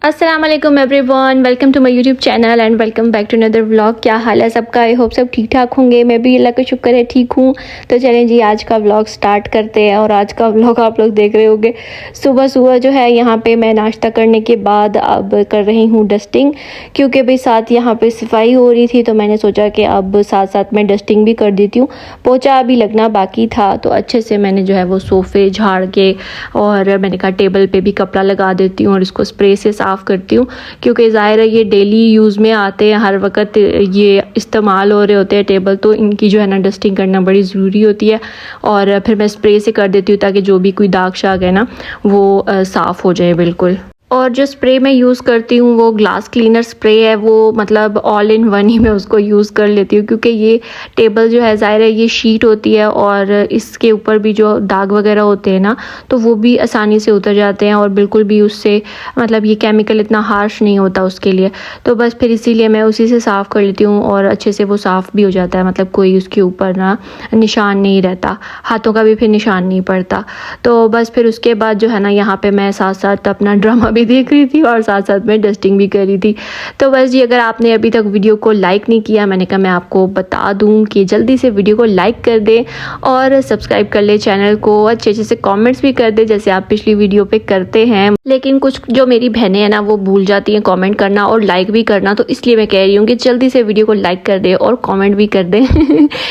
अस्सलाम वालेकुम everyone, welcome to my YouTube channel and welcome back to another vlog. क्या हाल है सबका? आई होप सब ठीक ठाक होंगे। मैं भी अल्लाह का शुक्र है ठीक हूँ। तो चलें जी, आज का व्लॉग स्टार्ट करते हैं। और आज का व्लॉग आप लोग देख रहे होंगे, सुबह सुबह जो है यहाँ पे मैं नाश्ता करने के बाद अब कर रही हूँ डस्टिंग, क्योंकि भाई साथ यहाँ पे सफाई हो रही थी। तो मैंने सोचा कि अब साथ साथ मैं डस्टिंग भी कर देती हूँ। पोछा अभी लगना बाकी था, तो अच्छे से मैंने जो है वो सोफ़े झाड़ के, और मैंने कहा टेबल पे भी कपड़ा लगा देती हूँ और इसको स्प्रे से साफ़ करती हूँ, क्योंकि ज़ाहिर है ये डेली यूज़ में आते हैं, हर वक्त ये इस्तेमाल हो रहे होते हैं टेबल, तो इनकी जो है ना डस्टिंग करना बड़ी ज़रूरी होती है। और फिर मैं स्प्रे से कर देती हूँ ताकि जो भी कोई दाग शाग है ना वो साफ़ हो जाए बिल्कुल। और जो स्प्रे मैं यूज़ करती हूँ वो ग्लास क्लीनर स्प्रे है, वो मतलब ऑल इन वन ही मैं उसको यूज़ कर लेती हूँ, क्योंकि ये टेबल जो है ज़ाहिर है ये शीट होती है और इसके ऊपर भी जो दाग वगैरह होते हैं ना तो वो भी आसानी से उतर जाते हैं, और बिल्कुल भी उससे मतलब ये केमिकल इतना हार्श नहीं होता उसके लिए। तो बस फिर इसीलिए मैं उसी से साफ़ कर लेती हूँ और अच्छे से वो साफ़ भी हो जाता है, मतलब कोई उसके ऊपर ना निशान नहीं रहता, हाथों का भी फिर निशान नहीं पड़ता। तो बस फिर उसके बाद जो है ना यहाँ पे मैं साथ साथ अपना ड्रामा भी देख रही थी और साथ साथ में डस्टिंग भी कर रही थी। तो बस जी, अगर आपने अभी तक वीडियो को लाइक नहीं किया, मैंने कहा मैं आपको बता दूं कि जल्दी से वीडियो को लाइक कर दें और सब्सक्राइब कर ले चैनल को, अच्छे अच्छे से कमेंट्स भी कर दे जैसे आप पिछली वीडियो पे करते हैं। लेकिन कुछ जो मेरी बहनें हैं ना वो भूल जाती हैं कमेंट करना और लाइक भी करना, तो इसलिए मैं कह रही हूँ कि जल्दी से वीडियो को लाइक कर दे और कमेंट भी कर दें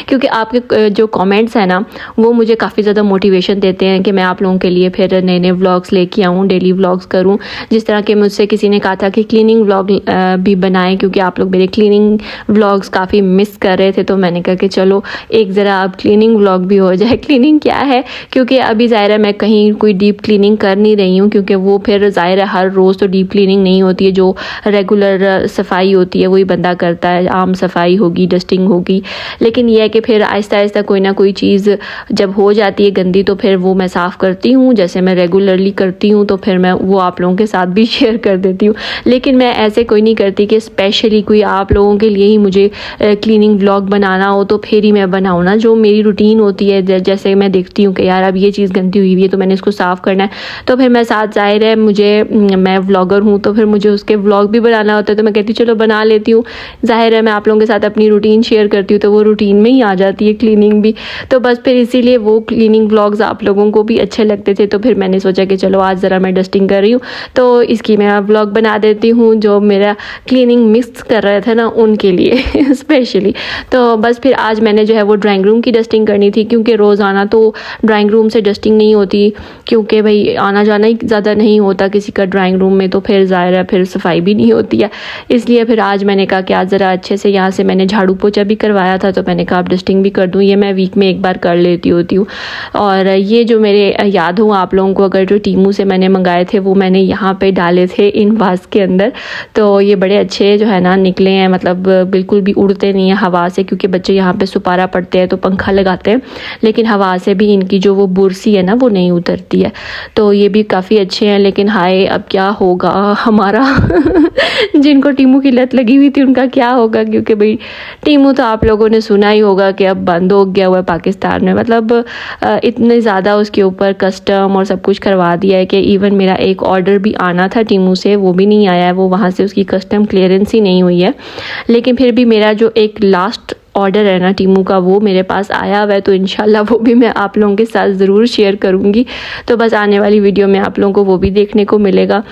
क्योंकि आपके जो कमेंट्स हैं ना वो मुझे काफ़ी ज़्यादा मोटिवेशन देते हैं कि मैं आप लोगों के लिए फिर नए नए व्लॉग्स लेके आऊँ, डेली व्लॉग्स करूँ। जिस तरह के मुझसे किसी ने कहा था कि क्लीनिंग व्लॉग भी बनाएं, क्योंकि आप लोग मेरे क्लीनिंग व्लॉग्स काफ़ी मिस कर रहे थे। तो मैंने कहा कि चलो एक ज़रा अब क्लीनिंग व्लॉग भी हो जाए। क्लीनिंग क्या है, क्योंकि अभी ज़ाहिर है मैं कहीं कोई डीप क्लीनिंग कर नहीं रही हूँ, क्योंकि वो फिर ज़ाहिर है हर रोज़ तो डीप क्लीनिंग नहीं होती है, जो रेगुलर सफाई होती है वही बंदा करता है, आम सफाई होगी, डस्टिंग होगी। लेकिन यह है कि फिर आहिस्ता आहिस्ता कोई ना कोई चीज़ जब हो जाती है गंदी तो फिर वो मैं साफ़ करती हूँ, जैसे मैं रेगुलरली करती हूँ, तो फिर मैं वो आप लोगों के साथ भी शेयर कर देती हूँ। लेकिन मैं ऐसे कोई नहीं करती कि स्पेशली कोई आप लोगों के लिए ही मुझे क्लीनिंग व्लॉग बनाना हो तो फिर ही मैं बनाऊँ ना। जो मेरी रूटीन होती है, जैसे मैं देखती हूँ कि यार अब ये चीज़ गंदी हुई है तो मैंने इसको साफ़ करना है, तो फिर मैं साथ ज़ाहिर है मैं व्लॉगर हूँ तो फिर मुझे उसके व्लॉग भी बनाना होता है, तो मैं कहती हूँ चलो बना लेती हूँ। ज़ाहिर है मैं आप लोगों के साथ अपनी रूटीन शेयर करती हूँ तो वो रूटीन में ही आ जाती है क्लीनिंग भी। तो बस फिर इसीलिए वो क्लीनिंग व्लॉग्स आप लोगों को भी अच्छे लगते थे, तो फिर मैंने सोचा कि चलो आज ज़रा मैं डस्टिंग कर रही हूँ तो इसकी मैं व्लॉग बना देती हूँ, जो मेरा क्लीनिंग मिस कर रहे थे ना उनके लिए स्पेशली। तो बस फिर आज मैंने जो है वो ड्राइंग रूम की डस्टिंग करनी थी, क्योंकि रोज़ाना तो ड्राइंग रूम से डस्टिंग नहीं होती, क्योंकि भाई आना जाना ही ज़्यादा नहीं होता किसी का ड्राइंग रूम में, तो फिर ज़ाहिर है फिर सफाई भी नहीं होती है। इसलिए फिर आज मैंने कहा कि आज ज़रा अच्छे से यहाँ से मैंने झाड़ू पोछा भी करवाया था, तो मैंने कहा अब डस्टिंग भी कर दूँ, ये मैं वीक में एक बार कर लेती होती हूँ। और ये जो मेरे याद हो आप लोगों को, अगर जो टीमू से मैंने मंगाए थे वो मैंने यहाँ पे डाले थे इन वास के अंदर, तो ये बड़े अच्छे जो है ना निकले हैं, मतलब बिल्कुल भी उड़ते नहीं हैं हवा से, क्योंकि बच्चे यहाँ पे सुपारा पड़ते हैं तो पंखा लगाते हैं, लेकिन हवा से भी इनकी जो वो बुरसी है ना वो नहीं उतरती है। तो ये भी काफ़ी अच्छे हैं। लेकिन हाय अब क्या होगा हमारा जिनको टीमू की लत लगी हुई थी उनका क्या होगा, क्योंकि भाई टीमू तो आप लोगों ने सुना ही होगा कि अब बंद हो गया हुआ है पाकिस्तान में, मतलब इतने ज़्यादा उसके ऊपर कस्टम और सब कुछ करवा दिया है कि इवन मेरा एक ऑर्डर भी आना था टीमू से वो भी नहीं आया है, वो वहाँ से उसकी कस्टम क्लियरेंस ही नहीं हुई है। लेकिन फिर भी मेरा जो एक लास्ट ऑर्डर है ना टीमू का वो मेरे पास आया हुआ है, तो इंशाल्लाह वो भी मैं आप लोगों के साथ ज़रूर शेयर करूँगी। तो बस आने वाली वीडियो में आप लोगों को वो भी देखने को मिलेगा।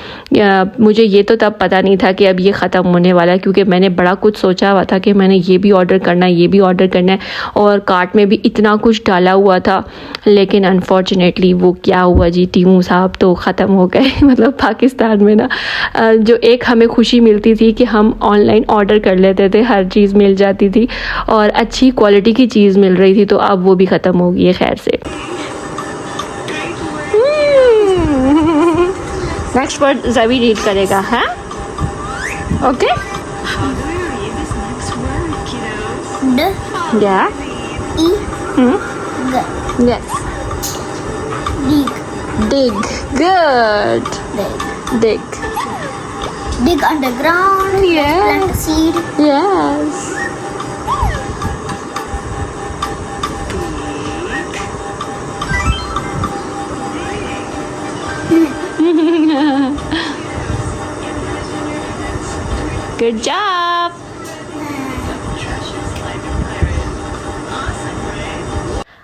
मुझे ये तो तब पता नहीं था कि अब ये ख़त्म होने वाला है, क्योंकि मैंने बड़ा कुछ सोचा हुआ था कि मैंने ये भी ऑर्डर करना है, ये भी ऑर्डर करना है, और कार्ट में भी इतना कुछ डाला हुआ था। लेकिन अनफॉर्चुनेटली वो क्या हुआ जी, टीमू साहब तो ख़त्म हो गए मतलब पाकिस्तान में ना जो एक हमें खुशी मिलती थी कि हम ऑनलाइन ऑर्डर कर लेते थे, हर चीज़ मिल जाती थी और अच्छी क्वालिटी की चीज़ मिल रही थी, तो अब वो भी ख़त्म हो गई है खैर से। नेक्स्ट वर्ड ज़वी रीड करेगा, हाँ ओके। या yes, dig, good, dig, dig underground, yeah, plant a seed. yes. Good job.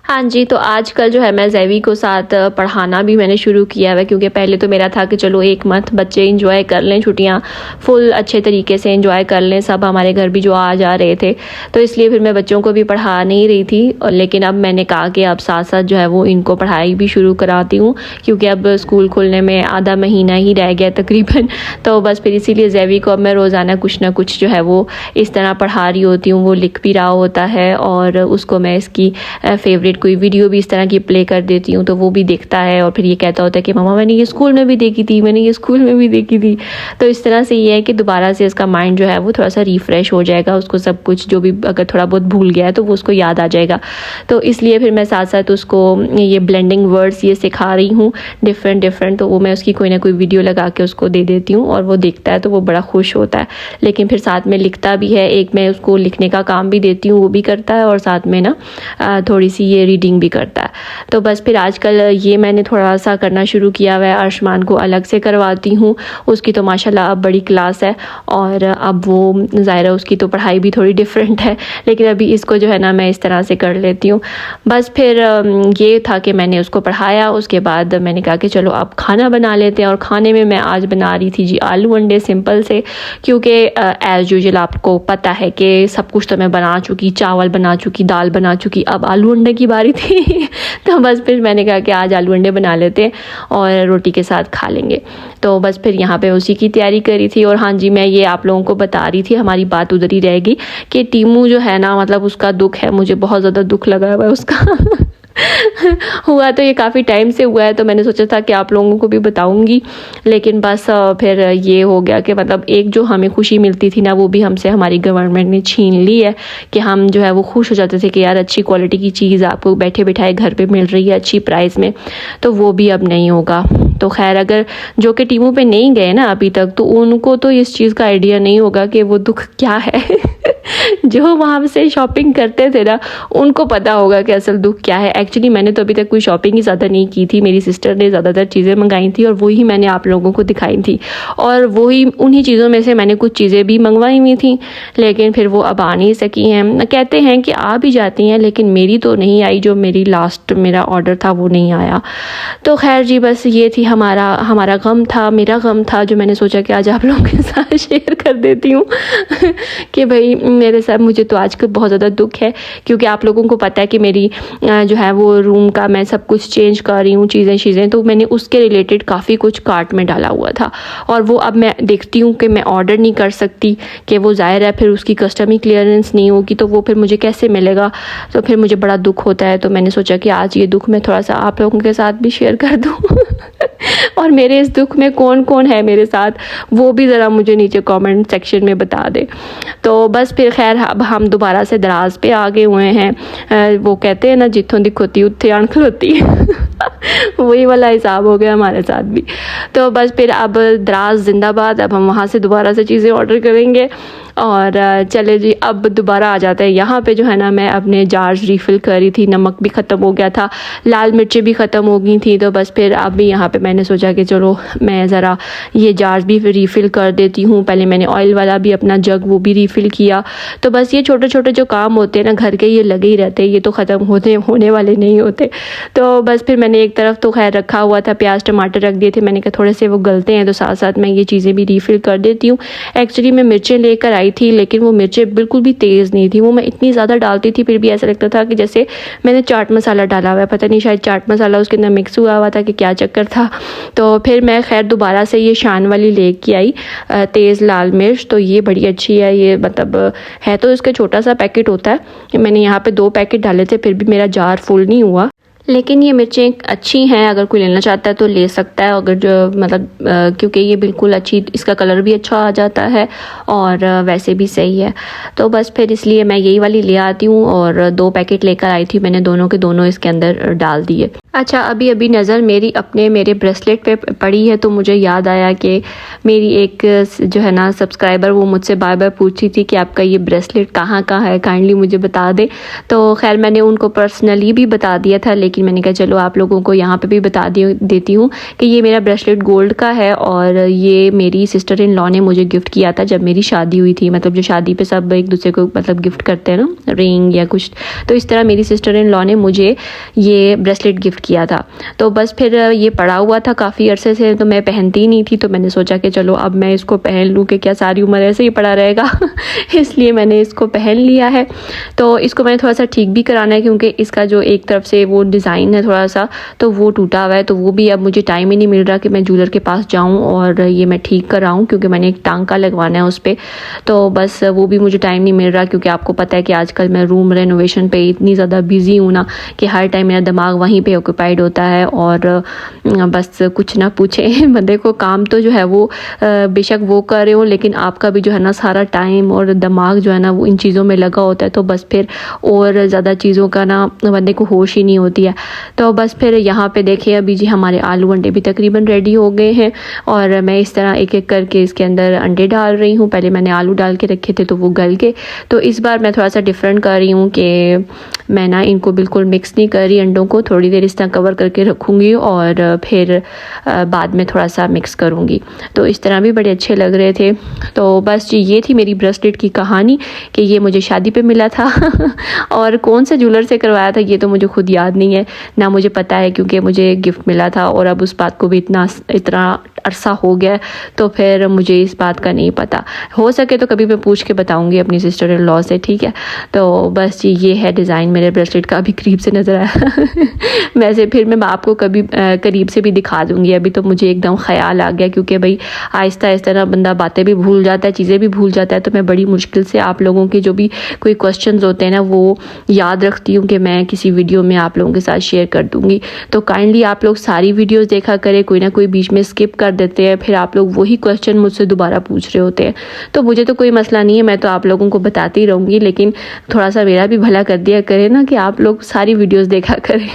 हाँ जी, तो आजकल जो है मैं ज़ैवी को साथ पढ़ाना भी मैंने शुरू किया है, क्योंकि पहले तो मेरा था कि चलो एक मंथ बच्चे इंजॉय कर लें, छुट्टियाँ फुल अच्छे तरीके से इंजॉय कर लें, सब हमारे घर भी जो आ जा रहे थे, तो इसलिए फिर मैं बच्चों को भी पढ़ा नहीं रही थी। और लेकिन अब मैंने कहा कि अब साथ साथ जो है वो इनको पढ़ाई भी शुरू कराती हूँ, क्योंकि अब स्कूल खुलने में आधा महीना ही रह गया तकरीबन। तो बस फिर इसीलिए ज़ैवी को अब मैं रोज़ाना कुछ ना कुछ जो है वो इस तरह पढ़ा रही होती हूँ। वो लिख भी रहा होता है और उसको मैं इसकी फेवरेट कोई वीडियो भी इस तरह की प्ले कर देती हूँ, तो वो भी देखता है और फिर ये कहता होता है कि मम्मा मैंने ये स्कूल में भी देखी थी, मैंने ये स्कूल में भी देखी थी। तो इस तरह से ये है कि दोबारा से इसका माइंड जो है वो थोड़ा सा रिफ़्रेश हो जाएगा, उसको सब कुछ जो भी अगर थोड़ा बहुत भूल गया है तो वो उसको याद आ जाएगा। तो इसलिए फिर मैं साथ साथ उसको ये ब्लेंडिंग वर्ड्स ये सिखा रही हूँ डिफरेंट, तो वो मैं उसकी कोई ना कोई वीडियो लगा के उसको दे देती हूँ और वो देखता है तो वो बड़ा खुश होता है। लेकिन फिर साथ में लिखता भी है, एक मैं उसको लिखने का काम भी देती हूँ, वो भी करता है और साथ में ना थोड़ी सी ये रीडिंग भी करता है। तो बस फिर आजकल ये मैंने थोड़ा सा करना शुरू किया हुआ है। अर्शमान को अलग से करवाती हूँ, उसकी तो माशाल्लाह अब बड़ी क्लास है और अब वो ज़ाहिर है उसकी तो पढ़ाई भी थोड़ी डिफरेंट है, लेकिन अभी इसको जो है ना मैं इस तरह से कर लेती हूँ। बस फिर ये था कि मैंने उसको पढ़ाया, उसके बाद मैंने कहा कि चलो अब खाना बना लेते हैं। और खाने में मैं आज बना रही थी जी आलू अंडे सिंपल से, क्योंकि एज़ यूजुअल आपको पता है कि सब कुछ तो मैं बना चुकी, चावल बना चुकी, दाल बना चुकी, अब आलू अंडे की बारी थी। तो बस फिर मैंने कहा कि आज आलू अंडे बना लेते हैं और रोटी के साथ खा लेंगे। तो बस फिर यहाँ पे उसी की तैयारी करी थी। और हाँ जी, मैं ये आप लोगों को बता रही थी, हमारी बात उधर ही रहेगी कि टीमू जो है ना, मतलब उसका दुख है, मुझे बहुत ज़्यादा दुख लगा हुआ है उसका। हुआ तो ये काफ़ी टाइम से हुआ है, तो मैंने सोचा था कि आप लोगों को भी बताऊंगी, लेकिन बस फिर ये हो गया कि मतलब एक जो हमें खुशी मिलती थी ना, वो भी हमसे हमारी गवर्नमेंट ने छीन ली है कि हम जो है वो खुश हो जाते थे कि यार अच्छी क्वालिटी की चीज़ आपको बैठे बिठाए घर पे मिल रही है अच्छी प्राइस में, तो वो भी अब नहीं होगा। तो खैर, अगर जो कि टीमों पे नहीं गए ना अभी तक, तो उनको तो इस चीज़ का आइडिया नहीं होगा कि वो दुख क्या है। जो वहाँ से शॉपिंग करते थे ना, उनको पता होगा कि असल दुख क्या है। एक्चुअली मैंने तो अभी तक कोई शॉपिंग ही ज़्यादा नहीं की थी, मेरी सिस्टर ने ज़्यादातर चीज़ें मंगाई थी और वही मैंने आप लोगों को दिखाई थी, और वही उन्हीं चीज़ों में से मैंने कुछ चीज़ें भी मंगवाई हुई थी, लेकिन फिर वो अब आ नहीं सकी हैं। कहते हैं कि आ भी जाती हैं, लेकिन मेरी तो नहीं आई, जो मेरी लास्ट मेरा ऑर्डर था वो नहीं आया। तो खैर जी, बस ये थी हमारा गम था, मेरा गम था, जो मैंने सोचा कि आज आप लोगों के साथ शेयर कर देती हूँ। कि भाई मेरे साथ मुझे तो आजकल बहुत ज़्यादा दुख है, क्योंकि आप लोगों को पता है कि मेरी जो है वो रूम का मैं सब कुछ चेंज कर रही हूँ चीज़ें, तो मैंने उसके रिलेटेड काफ़ी कुछ कार्ट में डाला हुआ था, और वो अब मैं देखती हूँ कि मैं ऑर्डर नहीं कर सकती, कि वो ज़ाहिर है फिर उसकी कस्टमर क्लियरेंस नहीं होगी, तो वो फिर मुझे कैसे मिलेगा, तो फिर मुझे बड़ा दुख होता है। तो मैंने सोचा कि आज ये दुख मैं थोड़ा सा आप लोगों के साथ भी शेयर कर दूँ। और मेरे इस दुख में कौन कौन है मेरे साथ, वो भी ज़रा मुझे नीचे कमेंट सेक्शन में बता दे। तो बस फिर खैर अब हम दोबारा से दराज पे आ गए हुए हैं। वो कहते हैं ना, जिथों दी खोती उत्थे आन खलोती। वही वाला हिसाब हो गया हमारे साथ भी। तो बस फिर अब दराज जिंदाबाद, अब हम वहाँ से दोबारा से चीज़ें ऑर्डर करेंगे। और चले जी, अब दोबारा आ जाता है यहाँ पे। जो है ना, मैं अपने जार्स रीफ़िल कर रही थी, नमक भी ख़त्म हो गया था, लाल मिर्चें भी ख़त्म हो गई थी, तो बस फिर अभी यहाँ पे मैंने सोचा कि चलो मैं ज़रा ये जार्स भी रीफ़िल कर देती हूँ। पहले मैंने ऑयल वाला भी अपना जग वो भी रीफ़िल किया। तो बस ये छोटे छोटे जो काम होते हैं ना घर के, ये लगे ही रहते हैं, ये तो ख़त्म होने वाले नहीं होते। तो बस फिर मैंने एक तरफ तो खैर रखा हुआ था, प्याज टमाटर रख दिए थे, मैंने कहा थोड़े से वो गलते हैं तो साथ साथ मैं ये चीज़ें भी रीफ़िल कर देती हूँ। एक्चुअली मैं मिर्चें लेकर आई थी, लेकिन वो मिर्चें बिल्कुल भी तेज़ नहीं थी, वो मैं इतनी ज़्यादा डालती थी फिर भी ऐसा लगता था कि जैसे मैंने चाट मसाला डाला हुआ है, पता नहीं शायद चाट मसाला उसके अंदर मिक्स हुआ था कि क्या चक्कर था। तो फिर मैं खैर दोबारा से ये शान वाली लेके आई तेज़ लाल मिर्च, तो ये बड़ी अच्छी है। ये मतलब है तो इसका छोटा सा पैकेट होता है, मैंने यहाँ पे 2 पैकेट डाले थे, फिर भी मेरा जार फुल नहीं हुआ। लेकिन ये मिर्चें अच्छी हैं, अगर कोई लेना चाहता है तो ले सकता है, अगर जो मतलब क्योंकि ये बिल्कुल अच्छी, इसका कलर भी अच्छा आ जाता है और वैसे भी सही है। तो बस फिर इसलिए मैं यही वाली ले आती हूँ, और 2 पैकेट लेकर आई थी मैंने, दोनों के दोनों इसके अंदर डाल दिए। अच्छा, अभी नज़र मेरे ब्रेसलेट पे पड़ी है, तो मुझे याद आया कि मेरी एक जो है ना सब्सक्राइबर, वो मुझसे बार बार पूछ रही थी कि आपका ये ब्रेसलेट कहाँ है, काइंडली मुझे बता दें। तो खैर मैंने उनको पर्सनली भी बता दिया था, लेकिन लेकिन मैंने कहा चलो आप लोगों को यहाँ पे भी बता देती हूँ कि ये मेरा ब्रेसलेट गोल्ड का है और ये मेरी सिस्टर इन लॉ ने मुझे गिफ्ट किया था जब मेरी शादी हुई थी। मतलब जो शादी पे सब एक दूसरे को मतलब गिफ्ट करते हैं ना, रिंग या कुछ, तो इस तरह मेरी सिस्टर इन लॉ ने मुझे ये ब्रेसलेट गिफ्ट किया था। तो बस फिर ये पड़ा हुआ था काफ़ी अरसे से, तो मैं पहनती ही नहीं थी, तो मैंने सोचा कि चलो अब मैं इसको पहन लूँ कि क्या सारी उम्र ऐसे ही पड़ा रहेगा इसलिए मैंने इसको पहन लिया है। तो इसको मैंने थोड़ा सा ठीक भी कराना है क्योंकि इसका जो एक तरफ से वो डिज़ाइन है थोड़ा सा तो वो टूटा हुआ है, तो वो भी अब मुझे टाइम ही नहीं मिल रहा कि मैं ज्वेलर के पास जाऊँ और ये मैं ठीक कराऊँ क्योंकि मैंने एक टांका लगवाना है उस पर। तो बस वो भी मुझे टाइम नहीं मिल रहा क्योंकि आपको पता है कि आजकल मैं रूम रेनोवेशन पे इतनी ज़्यादा बिजी हूँ ना कि हर टाइम मेरा दिमाग वहीं पे ऑक्यूपाइड होता है और बस कुछ ना पूछे बंदे को काम तो जो है वो बेशक वो कर रहे हो लेकिन आपका भी जो है ना सारा टाइम और दिमाग जो है ना वो इन चीज़ों में लगा होता है, तो बस फिर और ज़्यादा चीज़ों का ना बंदे को होश ही नहीं होती है। तो बस फिर यहाँ पे देखिए अभी जी हमारे आलू अंडे भी तकरीबन रेडी हो गए हैं और मैं इस तरह एक एक करके इसके अंदर अंडे डाल रही हूँ। पहले मैंने आलू डाल के रखे थे तो वो गल गए, तो इस बार मैं थोड़ा सा डिफरेंट कर रही हूँ कि मैं ना इनको बिल्कुल मिक्स नहीं कर रही, अंडों को थोड़ी देर इस तरह कवर करके रखूँगी और फिर बाद में थोड़ा सा मिक्स करूँगी। तो इस तरह भी बड़े अच्छे लग रहे थे। तो बस जी ये थी मेरी ब्रेसलेट की कहानी कि ये मुझे शादी पे मिला था और कौन से ज्वेलर से करवाया था ये तो मुझे खुद याद नहीं है, ना मुझे पता है क्योंकि मुझे गिफ्ट मिला था और अब उस बात को भी इतना अरसा हो गया तो फिर मुझे इस बात का नहीं पता। हो सके तो कभी मैं पूछ के बताऊंगी अपनी सिस्टर इन लॉ से, ठीक है। तो बस जी ये है डिज़ाइन मेरे ब्रेसलेट का, अभी करीब से नज़र आया वैसे फिर मैं आपको कभी करीब से भी दिखा दूंगी, अभी तो मुझे एकदम ख्याल आ गया क्योंकि भाई आहिस्ता आहिस्ता ना बंदा बातें भी भूल जाता है, चीज़ें भी भूल जाता है। तो मैं बड़ी मुश्किल से आप लोगों के जो भी कोई क्वेश्चंस होते हैं ना वो याद रखती हूँ कि मैं किसी वीडियो में आप लोगों के साथ शेयर कर दूँगी। तो काइंडली आप लोग सारी वीडियोज़ देखा करें, कोई ना कोई बीच में स्किप कर देते हैं, फिर आप लोग वही क्वेश्चन मुझसे दोबारा पूछ रहे होते हैं। तो मुझे तो कोई मसला नहीं है, मैं तो आप लोगों को बताती रहूँगी, लेकिन थोड़ा सा मेरा भी भला कर दिया करें ना कि आप लोग सारी वीडियोज़ देखा करें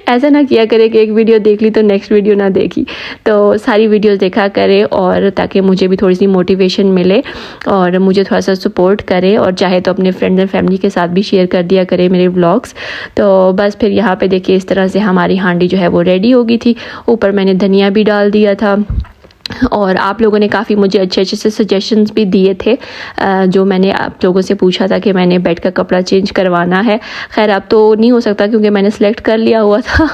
ऐसा ना किया करें कि एक वीडियो देख ली तो नेक्स्ट वीडियो ना देखी। तो सारी वीडियोज़ देखा करें और ताकि मुझे भी थोड़ी सी मोटिवेशन मिले और मुझे थोड़ा सा सपोर्ट करें, और चाहे तो अपने फ्रेंड्स एंड फैमिली के साथ भी शेयर कर दिया करें मेरे व्लॉग्स। तो बस फिर यहाँ पे देखिए इस तरह से हमारी हांडी जो है वो रेडी हो गई थी। ऊपर मैंने धनिया भी डाल दिया था और आप लोगों ने काफ़ी मुझे अच्छे अच्छे से सजेशंस भी दिए थे जो मैंने आप लोगों से पूछा था कि मैंने बेड का कपड़ा चेंज करवाना है। खैर अब तो नहीं हो सकता क्योंकि मैंने सेलेक्ट कर लिया हुआ था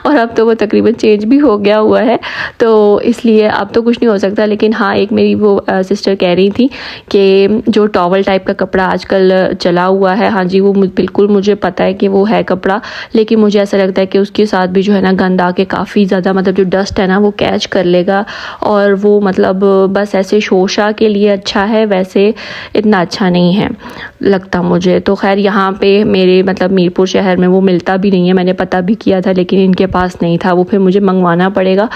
और अब तो वो तकरीबन चेंज भी हो गया हुआ है, तो इसलिए अब तो कुछ नहीं हो सकता। लेकिन हाँ एक मेरी वो सिस्टर कह रही थी कि जो टॉवल टाइप का कपड़ा आजकल चला हुआ है, हाँ जी वो बिल्कुल मुझे पता है कि वो है कपड़ा, लेकिन मुझे ऐसा लगता है कि उसके साथ भी जो है ना गंद आके काफ़ी ज़्यादा मतलब जो डस्ट है ना वो कैच कर लेगा और वो मतलब बस ऐसे शोशा के लिए अच्छा है, वैसे इतना अच्छा नहीं है लगता मुझे। तो खैर यहाँ पे मेरे मतलब मीरपुर शहर में वो मिलता भी नहीं है, मैंने पता भी किया था लेकिन इनके पास नहीं था, वो फिर मुझे मंगवाना पड़ेगा,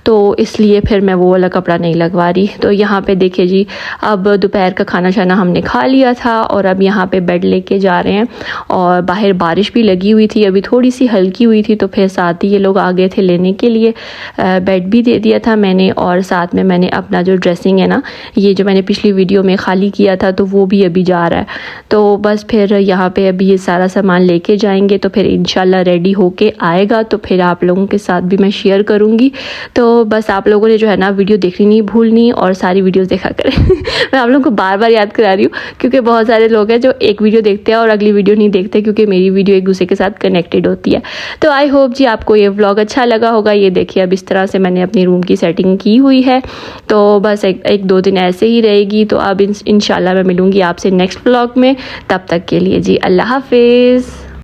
तो इसलिए फिर मैं वो वाला कपड़ा नहीं लगवा रही। तो यहाँ पे देखिए जी अब दोपहर का खाना शाना हमने खा लिया था और अब यहाँ पे बेड लेके जा रहे हैं और बाहर बारिश भी लगी हुई थी, अभी थोड़ी सी हल्की हुई थी, तो फिर साथ ही ये लोग आ गए थे लेने के लिए। बेड भी दे दिया था मैंने और साथ में मैंने अपना जो ड्रेसिंग है ना ये जो मैंने पिछली वीडियो में खाली किया था तो वो भी अभी जा रहा है। तो बस फिर यहाँ पे अभी ये सारा सामान लेके जाएंगे तो फिर इंशाल्लाह रेडी होके आएगा तो फिर आप लोगों के साथ भी मैं शेयर करूँगी। तो बस आप लोगों ने जो है ना वीडियो देखनी नहीं भूलनी और सारी वीडियोज़ देखा करें मैं आप लोगों को बार बार याद करा रही हूँ क्योंकि बहुत सारे लोग हैं जो एक वीडियो देखते हैं और अगली वीडियो नहीं देखते क्योंकि मेरी वीडियो एक दूसरे के साथ कनेक्टेड होती है। तो आई होप जी आपको ये व्लॉग अच्छा लगा होगा। ये देखिए अब इस तरह से मैंने अपनी रूम की सेटिंग की हुई है, तो बस एक दो दिन ऐसे ही रहेगी। तो अब इंशाल्लाह मैं मिलूँगी आपसे नेक्स्ट व्लॉग में, तब तक के लिए जी अल्लाह हाफिज़।